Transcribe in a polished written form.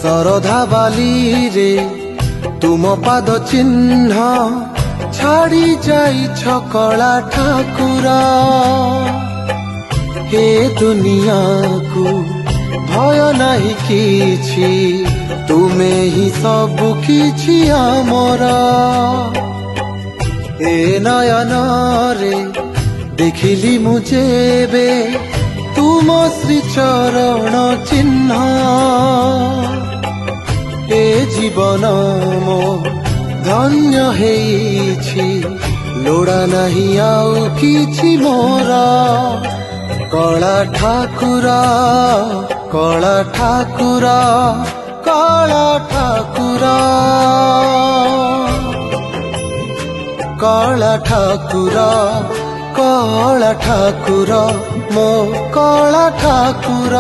ଶରଧା ବାଲିରେ ତୁମ ପାଦ ଚିହ୍ନ ଛାଡ଼ି ଯାଇଛ କଳା ଠାକୁର। ଏ ଦୁନିଆକୁ ଭୟ ନାହିଁ କିଛି, ତୁମେ ହିଁ ସବୁ କିଛି ଆମର। ଏ ନୟନରେ ଦେଖିଲି ମୁଁ ଯେବେ ତୁମ ଶ୍ରୀଚରଣ ଚିହ୍ନ, ଏ ଜୀବନ ମୋ ଧନ୍ୟ ହେଇଛି, ଲୋଡ଼ା ନାହିଁ ଆଉ କିଛି ମୋର। କଳା ଠାକୁର କଳା ଠାକୁର କଳା ଠାକୁର କଳା ଠାକୁର କଳା ଠାକୁର ମୋ କଳା ଠାକୁର।